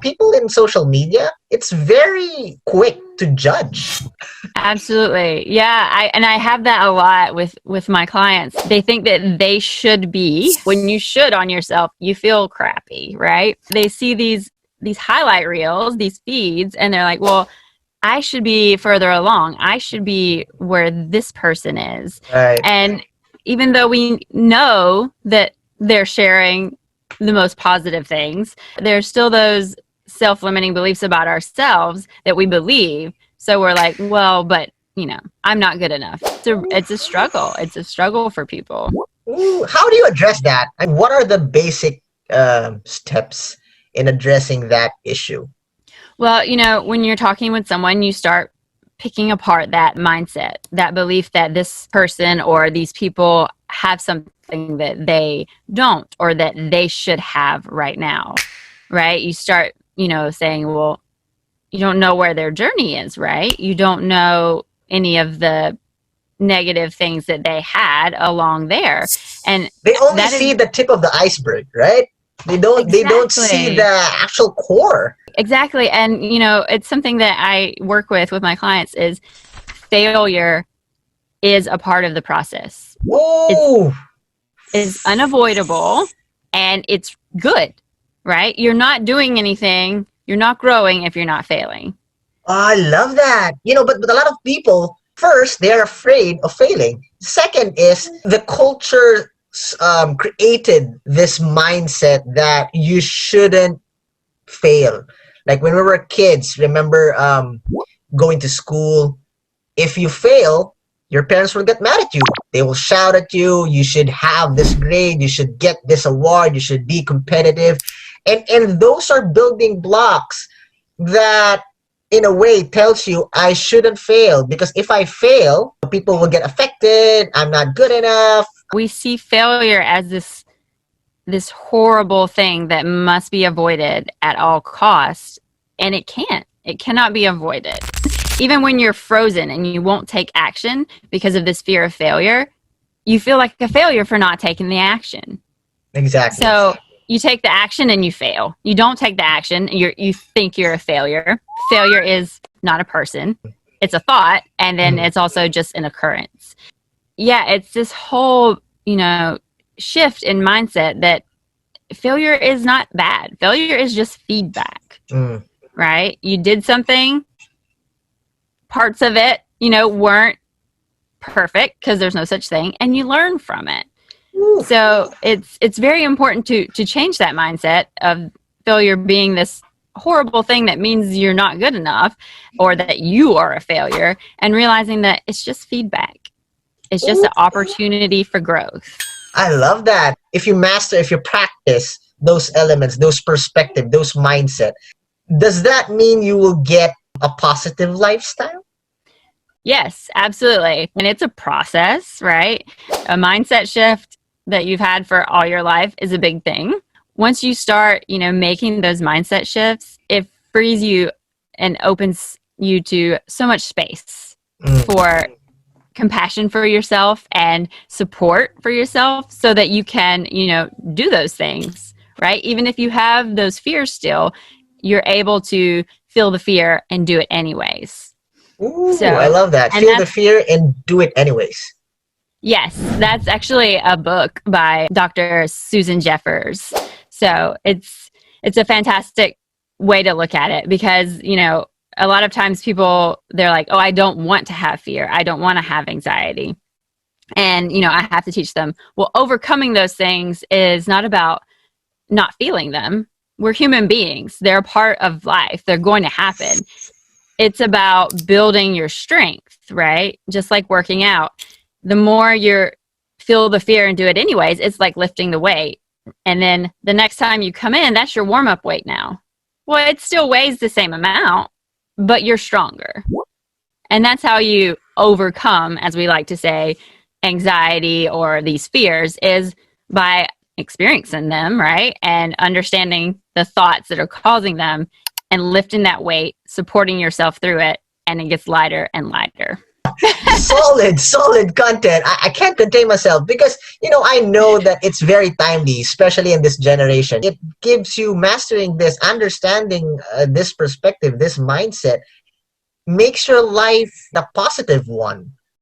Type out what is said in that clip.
People in social media, it's very quick to judge. Absolutely. Yeah. I have that a lot with my clients. They think that they should be, when you should on yourself, you feel crappy, right? They see these highlight reels, these feeds, and they're like, well, I should be further along. I should be where this person is. Right. And even though we know that they're sharing the most positive things, there's still those self-limiting beliefs about ourselves that we believe. So we're like, well, but I'm not good enough. It's a struggle. It's a struggle for people. Ooh, how do you address that? And what are the basic steps in addressing that issue? Well, when you're talking with someone, you start picking apart that mindset, that belief that this person or these people have something that they don't or that they should have right now, right? You start, saying, well, you don't know where their journey is, right? You don't know any of the negative things that they had along there. And they only see the tip of the iceberg, right? They don't see the actual core. Exactly. And, it's something that I work with my clients is failure is a part of the process. Whoa! It's unavoidable and it's good, right? You're not doing anything. You're not growing if you're not failing. I love that. But a lot of people, first, they're afraid of failing. Second is the culture created this mindset that you shouldn't fail. Like when we were kids, remember going to school. If you fail, your parents will get mad at you. They will shout at you. You should have this grade. You should get this award. You should be competitive. And those are building blocks that in a way tells you I shouldn't fail, because if I fail, people will get affected. I'm not good enough. We see failure as this horrible thing that must be avoided at all costs, and it cannot be avoided. Even when you're frozen and you won't take action because of this fear of failure, you feel like a failure for not taking the action. Exactly. So you take the action and you fail. You don't take the action, you think you're a failure. Failure is not a person. It's a thought, and then it's also just an occurrence. Yeah, it's this whole, shift in mindset that failure is not bad. Failure is just feedback, right? You did something, parts of it, weren't perfect because there's no such thing, and you learn from it. Ooh. So it's very important to change that mindset of failure being this horrible thing that means you're not good enough or that you are a failure, and realizing that it's just feedback. It's just an opportunity for growth. I love that. If you practice those elements, those perspective, those mindset, does that mean you will get a positive lifestyle? Yes, absolutely. And it's a process, right? A mindset shift that you've had for all your life is a big thing. Once you start, making those mindset shifts, it frees you and opens you to so much space for compassion for yourself and support for yourself so that you can, do those things, right? Even if you have those fears still, you're able to feel the fear and do it anyways. Ooh, so, I love that. Feel the fear and do it anyways. Yes, that's actually a book by Dr. Susan Jeffers. So it's a fantastic way to look at it because, a lot of times people, they're like, oh, I don't want to have fear. I don't want to have anxiety. And, I have to teach them, well, overcoming those things is not about not feeling them. We're human beings. They're a part of life. They're going to happen. It's about building your strength, right? Just like working out. The more you feel the fear and do it anyways, it's like lifting the weight. And then the next time you come in, that's your warm-up weight now. Well, it still weighs the same amount, but you're stronger. And that's how you overcome, as we like to say, anxiety or these fears, is by experiencing them, right? And understanding the thoughts that are causing them and lifting that weight, supporting yourself through it, and it gets lighter and lighter. Solid content. I can't contain myself because, I know that it's very timely, especially in this generation. It gives you mastering this, understanding this perspective, this mindset, makes your life a positive one.